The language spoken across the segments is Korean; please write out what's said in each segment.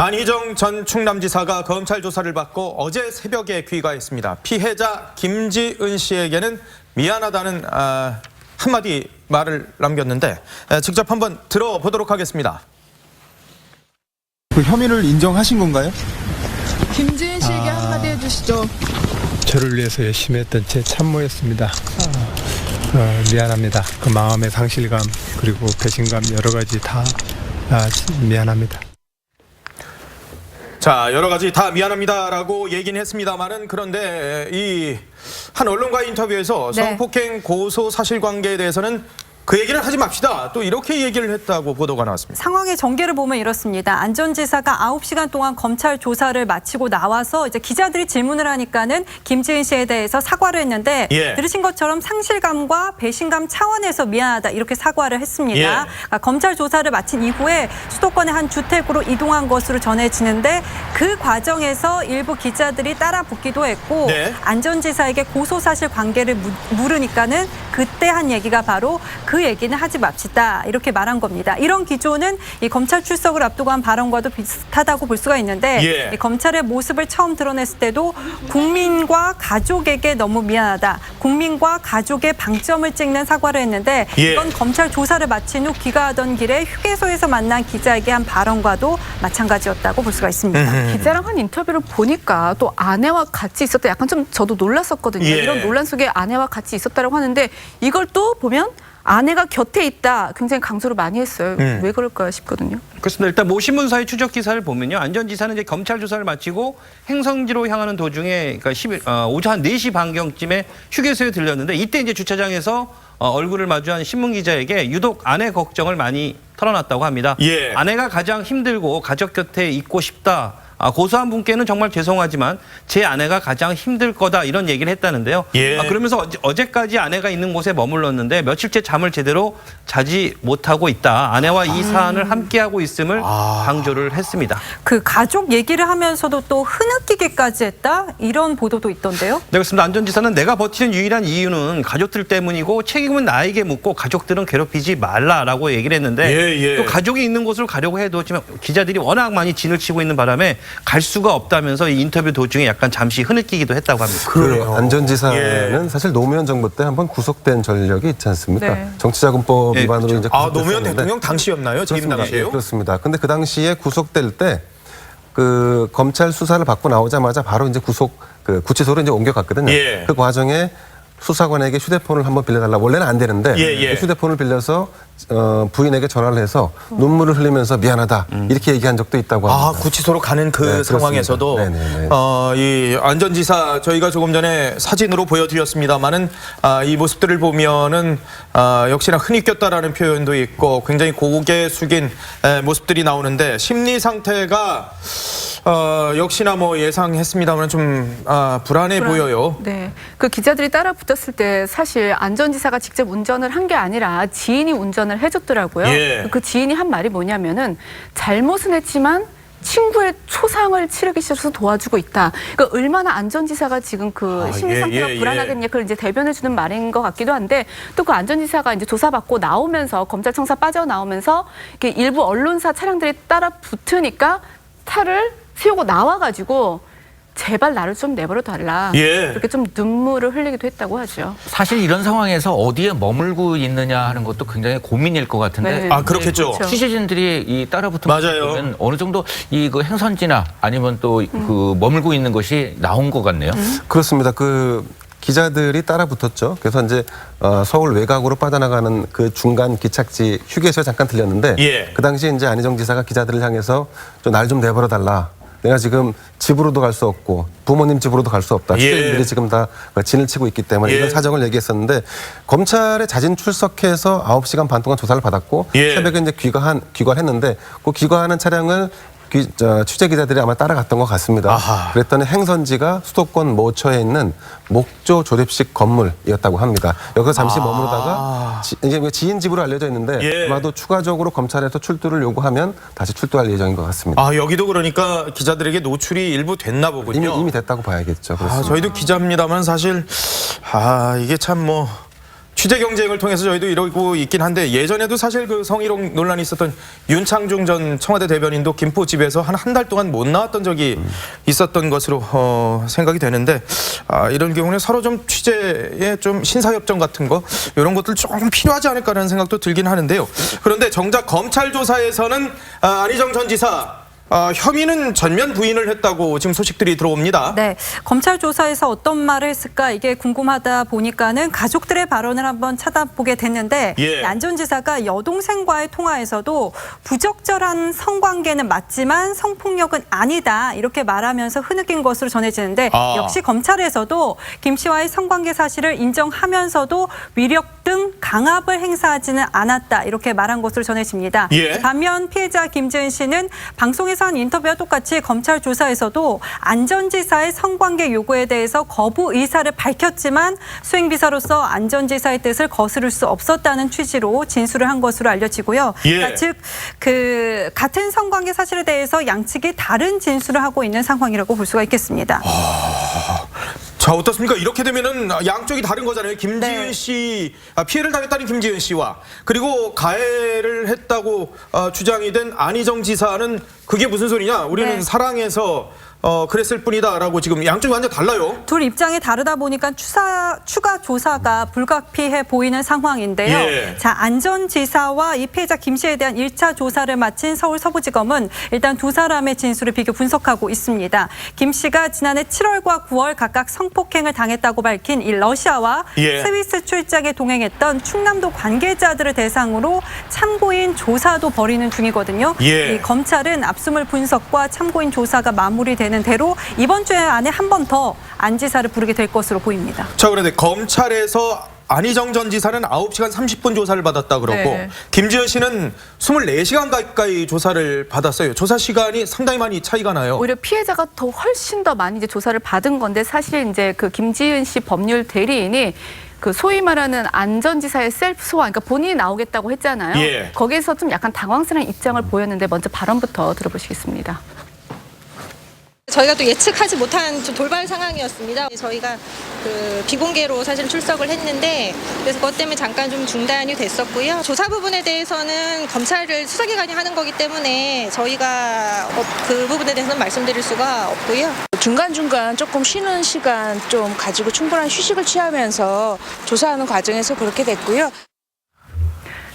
안희정 전 충남지사가 검찰 조사를 받고 어제 새벽에 귀가했습니다. 피해자 김지은 씨에게는 미안하다는 한마디 말을 남겼는데 직접 한번 들어보도록 하겠습니다. 그 혐의를 인정하신 건가요? 김지은 씨에게 한마디 해주시죠. 저를 위해서 열심히 했던 제 참모였습니다. 미안합니다. 그 마음의 상실감 그리고 배신감 여러 가지 다 미안합니다. 자, 여러 가지 다 미안합니다라고 얘기는 했습니다만은 그런데 이 한 언론과의 인터뷰에서 네. 성폭행 고소 사실관계에 대해서는 그 얘기는 하지 맙시다. 또 이렇게 얘기를 했다고 보도가 나왔습니다. 상황의 전개를 보면 이렇습니다. 안 전 지사가 9시간 동안 검찰 조사를 마치고 나와서 이제 기자들이 질문을 하니까는 김지은 씨에 대해서 사과를 했는데 들으신 것처럼 상실감과 배신감 차원에서 미안하다 이렇게 사과를 했습니다. 그러니까 검찰 조사를 마친 이후에 수도권의 한 주택으로 이동한 것으로 전해지는데 그 과정에서 일부 기자들이 따라 붙기도 했고 안 전 지사에게 고소 사실 관계를 물으니까는 그때 한 얘기가 바로 그 얘기는 하지 맙시다 이렇게 말한 겁니다. 이런 기조는 이 검찰 출석을 앞두고 한 발언과도 비슷하다고 볼 수가 있는데 이 검찰의 모습을 처음 드러냈을 때도 국민과 가족에게 너무 미안하다. 국민과 가족의 방점을 찍는 사과를 했는데 이건 검찰 조사를 마친 후 귀가하던 길에 휴게소에서 만난 기자에게 한 발언과도 마찬가지였다고 볼 수가 있습니다. 기자랑 한 인터뷰를 보니까 또 아내와 같이 있었다. 약간 좀 저도 놀랐었거든요. 이런 논란 속에 아내와 같이 있었다고 하는데 이걸 또 보면 아내가 곁에 있다 굉장히 강조를 많이 했어요. 왜 그럴까 싶거든요. 그렇습니다. 일단 모 신문사의 추적 기사를 보면요. 안 전 지사는 이제 검찰 조사를 마치고 행성지로 향하는 도중에 그러니까 오전 한 4시 반경쯤에 휴게소에 들렸는데 이때 이제 주차장에서 얼굴을 마주한 신문 기자에게 유독 아내 걱정을 많이 털어놨다고 합니다. 아내가 가장 힘들고 가족 곁에 있고 싶다. 고소한 분께는 정말 죄송하지만 제 아내가 가장 힘들 거다 이런 얘기를 했다는데요. 그러면서 어제까지 아내가 있는 곳에 머물렀는데 며칠째 잠을 제대로 자지 못하고 있다. 아내와 이 사안을 함께하고 있음을 강조를 했습니다. 그 가족 얘기를 하면서도 또 흐느끼기까지 했다? 이런 보도도 있던데요. 네, 그렇습니다. 안 전 지사는 내가 버티는 유일한 이유는 가족들 때문이고 책임은 나에게 묻고 가족들은 괴롭히지 말라라고 얘기를 했는데 또 가족이 있는 곳으로 가려고 해도 지금 기자들이 워낙 많이 진을 치고 있는 바람에 갈 수가 없다면서 이 인터뷰 도중에 약간 잠시 흐느끼기도 했다고 합니다. 안 전 지사는 사실 노무현 정부 때 한번 구속된 전력이 있지 않습니까? 정치자금법 위반으로 이제 노무현 대통령 당시였나요? 재임 당시에요? 그렇습니다. 근데 그 당시에 구속될 때 그 검찰 수사를 받고 나오자마자 바로 이제 구치소로 이제 옮겨갔거든요. 그 과정에 수사관에게 휴대폰을 한번 빌려달라. 원래는 안 되는데 휴대폰을 빌려서 부인에게 전화를 해서 눈물을 흘리면서 미안하다 이렇게 얘기한 적도 있다고 합니다. 구치소로 가는 그 상황에서도 이 안 전 지사 저희가 조금 전에 사진으로 보여드렸습니다만은 이 모습들을 보면은 역시나 흐느꼈다라는 표현도 있고 굉장히 고개 숙인 모습들이 나오는데 심리 상태가 역시나 뭐 예상했습니다만 좀 불안해 보여요. 네, 그 기자들이 따라 붙었을 때 사실 안 전 지사가 직접 운전을 한 게 아니라 지인이 운전을 해줬더라고요. 그 지인이 한 말이 뭐냐면은 잘못은 했지만 친구의 초상을 치르기 싫어서 도와주고 있다. 그러니까 얼마나 안 전 지사가 지금 그 심리 상태가 불안하겠냐 그걸 이제 대변해주는 말인 것 같기도 한데 또 그 안 전 지사가 이제 조사받고 나오면서 검찰청사 빠져나오면서 이렇게 일부 언론사 차량들이 따라 붙으니까 차를 세우고 나와가지고 제발 나를 좀 내버려 달라. 이렇게 좀 눈물을 흘리기도 했다고 하죠. 사실 이런 상황에서 어디에 머물고 있느냐 하는 것도 굉장히 고민일 것 같은데. 그렇겠죠. 그렇죠. 취재진들이 이 따라 붙은 보면 어느 정도 이 그 행선지나 아니면 또 그 머물고 있는 것이 나온 것 같네요. 그렇습니다. 그 기자들이 따라 붙었죠. 그래서 이제 서울 외곽으로 빠져나가는 그 중간 기착지 휴게소에 잠깐 들렸는데 그 당시에 이제 안희정 지사가 기자들을 향해서 날 좀 내버려 달라. 내가 지금 집으로도 갈 수 없고 부모님 집으로도 갈 수 없다. 취재인들이 지금 다 진을 치고 있기 때문에 이런 사정을 얘기했었는데 검찰에 자진 출석해서 9시간 반 동안 조사를 받았고 새벽에 이제 귀가했는데 그 귀가하는 차량을 취재 기자들이 아마 따라갔던 것 같습니다. 그랬더니 행선지가 수도권 모처에 있는 목조 조립식 건물이었다고 합니다. 여기서 잠시 머무르다가 이제 지인 집으로 알려져 있는데 아마도 추가적으로 검찰에서 출두를 요구하면 다시 출두할 예정인 것 같습니다. 여기도 그러니까 기자들에게 노출이 일부 됐나 보군요. 이미 됐다고 봐야겠죠. 저희도 기자입니다만 사실 이게 참 뭐 취재 경쟁을 통해서 저희도 이러고 있긴 한데 예전에도 사실 그 성희롱 논란이 있었던 윤창중 전 청와대 대변인도 김포집에서 한 달 동안 못 나왔던 적이 있었던 것으로 생각이 되는데 이런 경우는 서로 좀 취재에 좀 신사협정 같은 거 이런 것들 조금 필요하지 않을까라는 생각도 들긴 하는데요. 그런데 정작 검찰 조사에서는 안희정 전 지사 혐의는 전면 부인을 했다고 지금 소식들이 들어옵니다. 네, 검찰 조사에서 어떤 말을 했을까 이게 궁금하다 보니까는 가족들의 발언을 한번 찾아보게 됐는데 안 전 지사가 여동생과의 통화에서도 부적절한 성관계는 맞지만 성폭력은 아니다 이렇게 말하면서 흐느낀 것으로 전해지는데 역시 검찰에서도 김 씨와의 성관계 사실을 인정하면서도 위력 등 강압을 행사하지는 않았다 이렇게 말한 것으로 전해집니다. 반면 피해자 김지은 씨는 방송에서 한 인터뷰와 똑같이 검찰 조사에서도 안 전 지사의 성관계 요구에 대해서 거부 의사를 밝혔지만 수행비서로서 안 전 지사의 뜻을 거스를 수 없었다는 취지로 진술을 한 것으로 알려지고요. 그러니까 즉 같은 성관계 사실에 대해서 양측이 다른 진술을 하고 있는 상황이라고 볼 수가 있겠습니다. 자, 어떻습니까? 이렇게 되면은 양쪽이 다른 거잖아요. 김지은 씨, 피해를 당했다는 김지은 씨와 그리고 가해를 했다고 주장이 된 안희정 지사는 그게 무슨 소리냐? 우리는 사랑해서 그랬을 뿐이다라고 지금 양쪽이 완전 달라요. 둘 입장이 다르다 보니까 추가 조사가 불가피해 보이는 상황인데요. 자, 안 전 지사와 이 피해자 김 씨에 대한 1차 조사를 마친 서울 서부지검은 일단 두 사람의 진술을 비교 분석하고 있습니다. 김 씨가 지난해 7월과 9월 각각 성폭행을 당했다고 밝힌 이 러시아와 스위스 출장에 동행했던 충남도 관계자들을 대상으로 참고인 조사도 벌이는 중이거든요. 이 검찰은 압수물 분석과 참고인 조사가 마무리되는 대로 이번 주 안에 한 번 더 안 지사를 부르게 될 것으로 보입니다. 자, 그런데 검찰에서 안희정 전 지사는 9시간 30분 조사를 받았다 그러고 김지은 씨는 24시간 가까이 조사를 받았어요. 조사 시간이 상당히 많이 차이가 나요. 오히려 피해자가 더 훨씬 더 많이 이제 조사를 받은 건데 사실 이제 그 김지은 씨 법률 대리인이 그 소위 말하는 안 전 지사의 셀프 소환, 그러니까 본인이 나오겠다고 했잖아요. 거기에서 좀 약간 당황스러운 입장을 보였는데 먼저 발언부터 들어보시겠습니다. 저희가 또 예측하지 못한 좀 돌발 상황이었습니다. 저희가 그 비공개로 사실 출석을 했는데 그래서 그것 때문에 잠깐 좀 중단이 됐었고요. 조사 부분에 대해서는 검찰을 수사기관이 하는 거기 때문에 저희가 그 부분에 대해서는 말씀드릴 수가 없고요. 중간중간 조금 쉬는 시간 좀 가지고 충분한 휴식을 취하면서 조사하는 과정에서 그렇게 됐고요.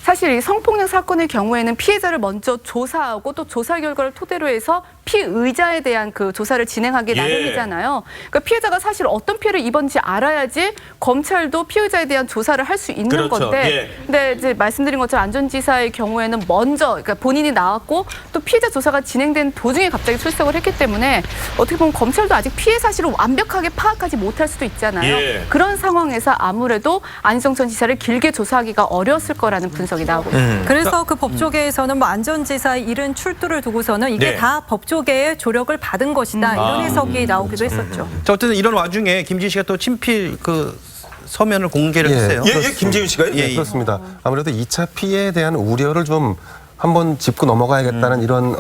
사실 이 성폭력 사건의 경우에는 피해자를 먼저 조사하고 또 조사 결과를 토대로 해서 피의자에 대한 그 조사를 진행하기 나름이잖아요. 그러니까 피해자가 사실 어떤 피해를 입었는지 알아야지 검찰도 피의자에 대한 조사를 할 수 있는 건데, 근데 이제 말씀드린 것처럼 안 전 지사의 경우에는 먼저, 그러니까 본인이 나왔고 또 피해자 조사가 진행된 도중에 갑자기 출석을 했기 때문에 어떻게 보면 검찰도 아직 피해 사실을 완벽하게 파악하지 못할 수도 있잖아요. 그런 상황에서 아무래도 안희정 전 지사를 길게 조사하기가 어려웠을 거라는 분석이 나오고 있습니다. 그래서 그 법조계에서는 뭐 안 전 지사의 이른 출두를 두고서는 이게 다 법조계의 조력을 받은 것이다 이런 해석이 나오기도 했었죠. 자, 어쨌든 이런 와중에 김지은 씨가 또 친필 그 서면을 공개를 했어요. 김지은 씨가요? 그렇습니다. 아무래도 2차 피해에 대한 우려를 좀 한번 짚고 넘어가야겠다는 이런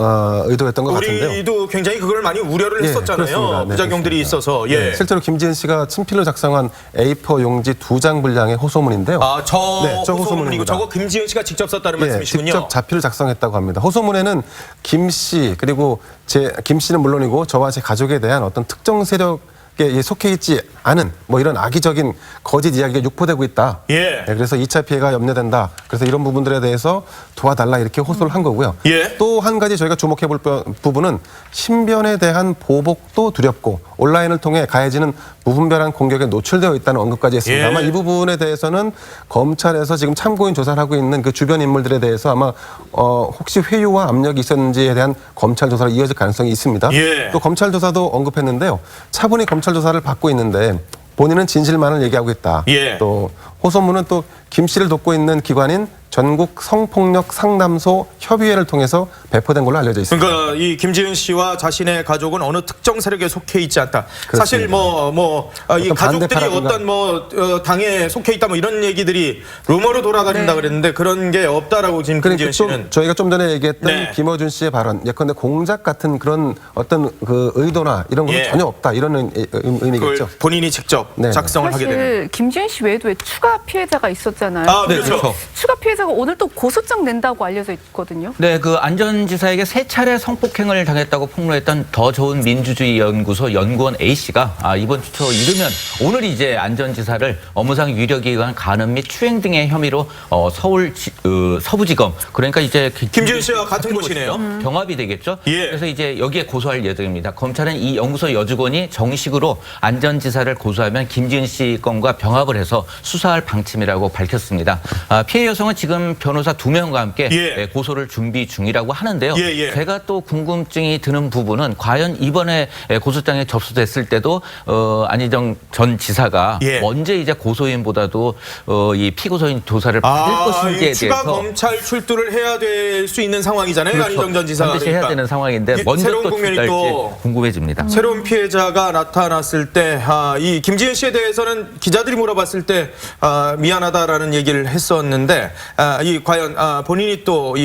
의도였던 것 같은데요. 우리도 굉장히 그걸 많이 우려를 했었잖아요. 부작용들이 있어서. 실제로 김지은 씨가 친필로 작성한 A4 용지 2장 분량의 호소문인데요. 저 호소문이고 저거 김지은 씨가 직접 썼다는 말씀이시군요. 직접 자필을 작성했다고 합니다. 호소문에는 김 씨 그리고 김 씨는 물론이고 저와 제 가족에 대한 어떤 특정 세력에 속해 있지 않은 뭐 이런 악의적인 거짓 이야기가 유포되고 있다. 그래서 2차 피해가 염려된다. 그래서 이런 부분들에 대해서 도와달라 이렇게 호소를 한 거고요. 또 한 가지 저희가 주목해 볼 부분은 신변에 대한 보복도 두렵고 온라인을 통해 가해지는 무분별한 공격에 노출되어 있다는 언급까지 했습니다. 아마 이 부분에 대해서는 검찰에서 지금 참고인 조사를 하고 있는 그 주변 인물들에 대해서 아마 혹시 회유와 압력이 있었는지에 대한 검찰 조사로 이어질 가능성이 있습니다. 또 검찰 조사도 언급했는데요. 차분히 검찰 조사를 받고 있는데 본인은 진실만을 얘기하고 있다. 또 호소문은 또 김 씨를 돕고 있는 기관인 전국 성폭력 상담소 협의회를 통해서 배포된 걸로 알려져 있습니다. 그러니까 이 김지은 씨와 자신의 가족은 어느 특정 세력에 속해 있지 않다. 그렇습니다. 사실 이 가족들이 반대파라든가. 어떤 당에 속해 있다 뭐 이런 얘기들이 루머로 돌아다닌다 그랬는데 그런 게 없다라고 지금 김지은 씨는. 저희가 좀 전에 얘기했던 네. 김어준 씨의 발언, 예컨대 공작 같은 그런 어떤 그 의도나 이런 것은 전혀 없다 이런 의미겠죠. 그걸 본인이 직접 네. 작성을 하게 되는. 사실 김지은 씨 외에도 왜 추가 피해자가 있었잖아요. 아, 그렇죠. 추가 피해자가 오늘 또 고소장 낸다고 알려져 있거든요. 네, 그 안전지사에게 3차례 성폭행을 당했다고 폭로했던 더 좋은 민주주의 연구소 연구원 A 씨가 이번 주 초 이르면 오늘 이제 안전지사를 업무상 위력에 의한 간음 및 추행 등의 혐의로 서울 서부지검 그러니까 이제 김지은 씨와 같은 곳이네요. 병합이 되겠죠. 예. 그래서 이제 여기에 고소할 예정입니다. 검찰은 이 연구소 여직원이 정식으로 안전지사를 고소하면 김지은 씨 건과 병합을 해서 수사할 방침이라고 밝혔습니다. 피해 여성은 지금 변호사 2명과 함께 고소를 준비 중이라고 하는데요. 제가 또 궁금증이 드는 부분은 과연 이번에 고소장에 접수됐을 때도 안희정 전 지사가 언제 이제 고소인보다도 이 피고소인 조사를 받을 것인지에 추가 대해서 검찰 출두를 해야 될 수 있는 상황이잖아요. 그렇죠. 안희정 전 지사가. 반드시 해야 되는 상황인데 먼저 새로운 또 국면이 출두할지 또 궁금해집니다. 새로운 피해자가 나타났을 때 이 김지은 씨에 대해서는 기자들이 물어봤을 때 미안하다라는 얘기를 했었는데 이 과연 본인이 또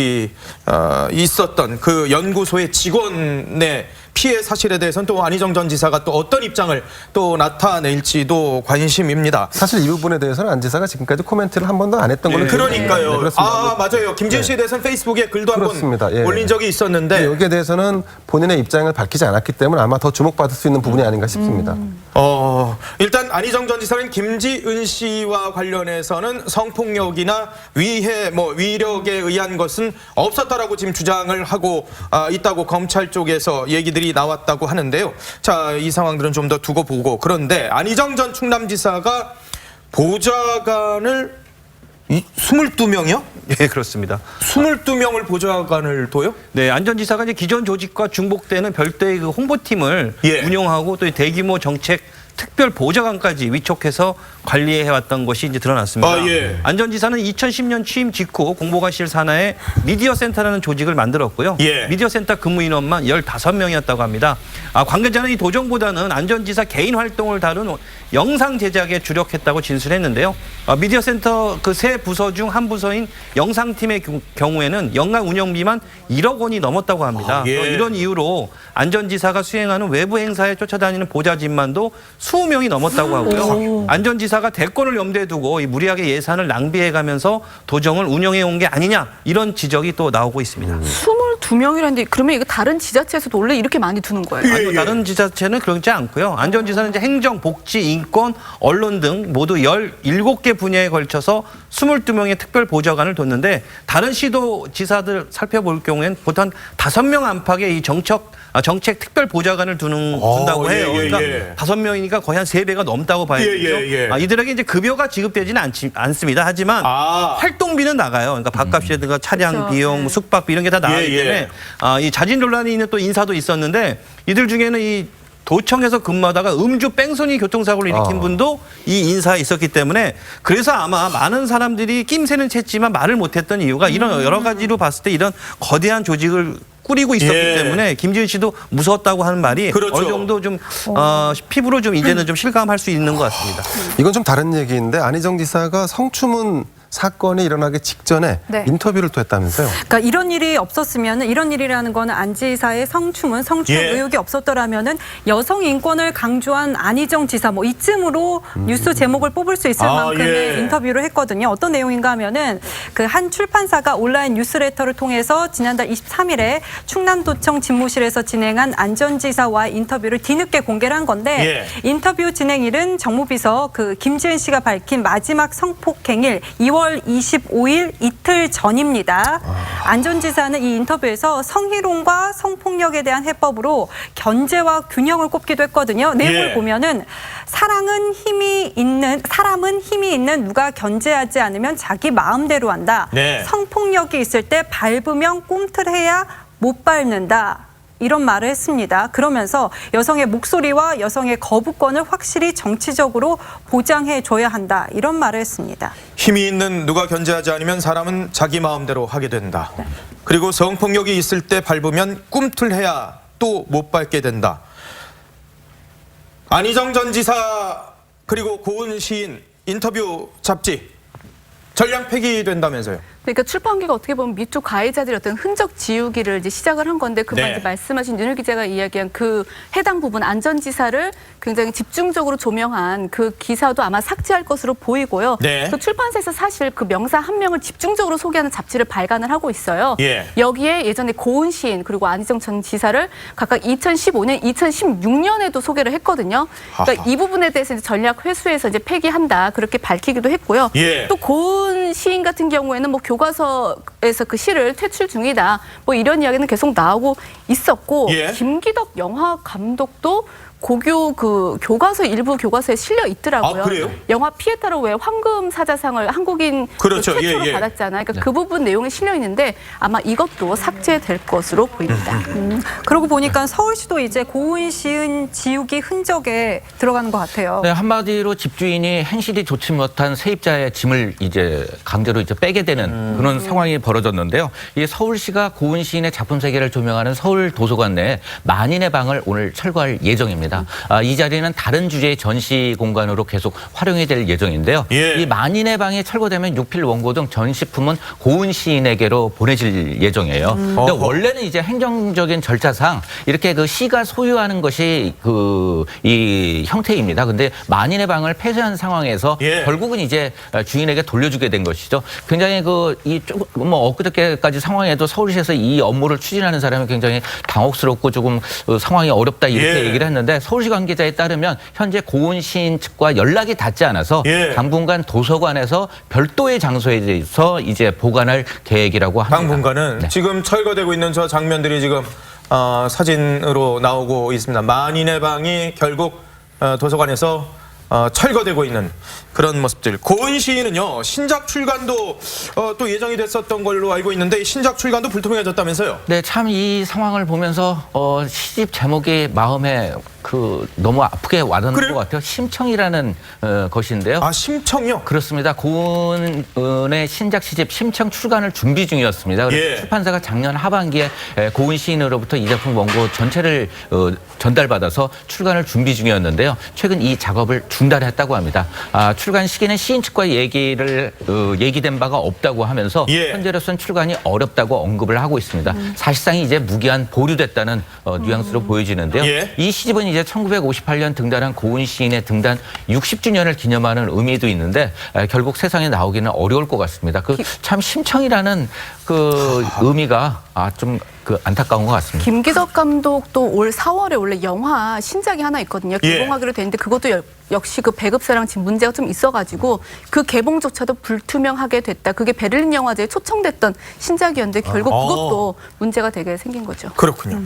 있었던 그 연구소의 직원의 피해 사실에 대해서는 또 안희정 전 지사가 또 어떤 입장을 또 나타낼지도 관심입니다. 사실 이 부분에 대해서는 안 지사가 지금까지 코멘트를 한 번도 안 했던 걸로 그러니까요. 네, 그렇습니다. 맞아요. 김지은 씨에 대해서는 페이스북에 글도 그렇습니다. 한번 올린 적이 있었는데 여기에 대해서는 본인의 입장을 밝히지 않았기 때문에 아마 더 주목받을 수 있는 부분이 아닌가 싶습니다. 일단 안희정 전 지사는 김지은 씨와 관련해서는 성폭력이나 위해 위력에 의한 것은 없었다라고 지금 주장을 하고 있다고 검찰 쪽에서 얘기들이 나왔다고 하는데요. 자, 이 상황들은 좀 더 두고 보고 그런데 안희정 전 충남지사가 보좌관을 22명이요? 예, 그렇습니다. 22명을 보좌관을 둬요? 네, 안전지사가 이제 기존 조직과 중복되는 별도의 그 홍보팀을 운영하고 또 대규모 정책 특별 보좌관까지 위촉해서 관리해왔던 것이 이제 드러났습니다. 안전지사는 2010년 취임 직후 공보관실 산하에 미디어센터라는 조직을 만들었고요. 미디어센터 근무 인원만 15명이었다고 합니다. 관계자는 이 도정보다는 안전지사 개인 활동을 다룬 영상 제작에 주력했다고 진술했는데요. 미디어센터 그 세 부서 중 한 부서인 영상팀의 경우에는 연간 운영비만 1억 원이 넘었다고 합니다. 이런 이유로 안전지사가 수행하는 외부 행사에 쫓아다니는 보좌진만도 20명이 넘었다고 하고요. 안전지사가 대권을 염두에 두고 무리하게 예산을 낭비해가면서 도정을 운영해온 게 아니냐 이런 지적이 또 나오고 있습니다. 22명이라는데 그러면 이거 다른 지자체에서도 원래 이렇게 많이 두는 거예요? 아니요, 다른 지자체는 그렇지 않고요. 안전지사는 이제 행정, 복지, 인권, 언론 등 모두 17개 분야에 걸쳐서 22명의 특별 보좌관을 뒀는데 다른 시도 지사들 살펴볼 경우에는 보통 5명 안팎의 이 정책 특별 보좌관을 둔다고 해요. 그러니까 5명이니까 거의 한 3배가 넘다고 봐야 되죠. 이들에게 이제 급여가 지급되지는 않습니다. 하지만 활동비는 나가요. 그러니까 밥값이라든가 차량 비용, 숙박비 이런 게 다 나가기 때문에 이 자진 논란이 있는 또 인사도 있었는데 이들 중에는 이 도청에서 근무하다가 음주 뺑소니 교통사고를 일으킨 분도 이 인사에 있었기 때문에 그래서 아마 많은 사람들이 낌새는 챘지만 말을 못했던 이유가 이런 여러 가지로 봤을 때 이런 거대한 조직을 꾸리고 있었기 때문에 김지은 씨도 무서웠다고 하는 말이 어느 정도 좀 피부로 좀 이제는 좀 실감할 수 있는 것 같습니다. 이건 좀 다른 얘기인데 안희정 지사가 성추문 사건이 일어나기 직전에 인터뷰를 또 했다면서요? 그러니까 이런 일이 없었으면 이런 일이라는 거는 안 지사의 성추문 의혹이 없었더라면은 여성 인권을 강조한 안희정 지사 이쯤으로 뉴스 제목을 뽑을 수 있을 만큼의 인터뷰를 했거든요. 어떤 내용인가 하면은 그 한 출판사가 온라인 뉴스레터를 통해서 지난달 23일에 충남도청 집무실에서 진행한 안전지사와의 인터뷰를 뒤늦게 공개를 한 건데 인터뷰 진행일은 정무비서 그 김지은 씨가 밝힌 마지막 성폭행일 2월 25일 이틀 전입니다. 안전지사는 이 인터뷰에서 성희롱과 성폭력에 대한 해법으로 견제와 균형을 꼽기도 했거든요. 내용을 보면은 사람은 힘이 있는 누가 견제하지 않으면 자기 마음대로 한다. 성폭력이 있을 때 밟으면 꼼틀해야 못 밟는다. 이런 말을 했습니다. 그러면서 여성의 목소리와 여성의 거부권을 확실히 정치적으로 보장해줘야 한다. 이런 말을 했습니다. 힘이 있는 누가 견제하지 않으면 사람은 자기 마음대로 하게 된다. 그리고 성폭력이 있을 때 밟으면 꿈틀해야 또 못 밟게 된다. 안희정 전 지사 그리고 고은 시인 인터뷰 잡지 전량 폐기된다면서요. 그러니까 출판계가 어떻게 보면 미투 가해자들의 어떤 흔적 지우기를 이제 시작을 한 건데 그만 네. 이제 말씀하신 윤일 기자가 이야기한 그 해당 부분 안전지사를 굉장히 집중적으로 조명한 그 기사도 아마 삭제할 것으로 보이고요. 네. 또 출판사에서 사실 그 명사 한 명을 집중적으로 소개하는 잡지를 발간을 하고 있어요. 예. 여기에 예전에 고은 시인 그리고 안희정 전 지사를 각각 2015년, 2016년에도 소개를 했거든요. 그러니까 하하. 이 부분에 대해서 이제 전략 회수해서 이제 폐기한다 그렇게 밝히기도 했고요. 예. 또 고은 시인 같은 경우에는 뭐 교과서에서 그 시를 퇴출 중이다. 뭐 이런 이야기는 계속 나오고 있었고 예. 김기덕 영화 감독도 고교 그 교과서 일부 교과서에 실려 있더라고요. 아, 그래요? 영화 피에타로 왜 황금 사자상을 한국인 그렇죠. 최초로 예, 예. 받았잖아요. 그러니까 그 부분 내용이 실려 있는데 아마 이것도 삭제될 것으로 보입니다. 그러고 보니까 서울시도 이제 고은 시인 지우기 흔적에 들어가는 것 같아요. 네, 한마디로 집주인이 행실이 좋지 못한 세입자의 짐을 이제 강제로 이제 빼게 되는 그런 상황이 벌어졌는데요. 이 서울시가 고은 시인의 작품 세계를 조명하는 서울 도서관 내에 만인의 방을 오늘 철거할 예정입니다. 이 자리는 다른 주제의 전시 공간으로 계속 활용이 될 예정인데요. 예. 이 만인의 방이 철거되면 육필 원고 등 전시품은 고은 시인에게로 보내질 예정이에요. 근데 원래는 이제 행정적인 절차상 이렇게 그 시가 소유하는 것이 이 형태입니다. 근데 만인의 방을 폐쇄한 상황에서 예. 결국은 이제 주인에게 돌려주게 된 것이죠. 굉장히 엊그저께까지 상황에도 서울시에서 이 업무를 추진하는 사람이 굉장히 당혹스럽고 조금 상황이 어렵다 이렇게 예. 얘기를 했는데 서울시 관계자에 따르면 현재 고은 시인 측과 연락이 닿지 않아서 예. 당분간 도서관에서 별도의 장소에서 이제 보관할 계획이라고 합니다. 당분간은 네. 지금 철거되고 있는 저 장면들이 지금 사진으로 나오고 있습니다. 만인의 방이 결국 도서관에서 철거되고 있는 그런 모습들. 고은 시인은요 신작 출간도 또 예정이 됐었던 걸로 알고 있는데 이 신작 출간도 불투명해졌다면서요? 네, 참 이 상황을 보면서 시집 제목이 마음에 너무 아프게 와닿는 그래요? 것 같아요. 심청이라는 것인데요. 아 심청이요? 그렇습니다. 고은의 신작 시집 심청 출간을 준비 중이었습니다. 그래서 예. 출판사가 작년 하반기에 고은 시인으로부터 이 작품 원고 전체를 전달받아서 출간을 준비 중이었는데요. 최근 이 작업을 중단했다고 합니다. 출간 시기는 시인 측과 얘기된 바가 없다고 하면서 예. 현재로서는 출간이 어렵다고 언급을 하고 있습니다. 사실상 이제 무기한 보류됐다는 뉘앙스로 보여지는데요. 예. 이 시집은 이제 1958년 등단한 고은 시인의 등단 60주년을 기념하는 의미도 있는데 결국 세상에 나오기는 어려울 것 같습니다. 참 심청이라는 의미가 좀 안타까운 것 같습니다. 김기덕 감독도 올 4월에 원래 영화 신작이 하나 있거든요. 예. 개봉하기로 돼 있는데 그것도 역시 그 배급사랑 지금 문제가 좀 있어가지고 그 개봉조차도 불투명하게 됐다. 그게 베를린 영화제에 초청됐던 신작이었는데 결국 그것도 문제가 되게 생긴 거죠. 그렇군요.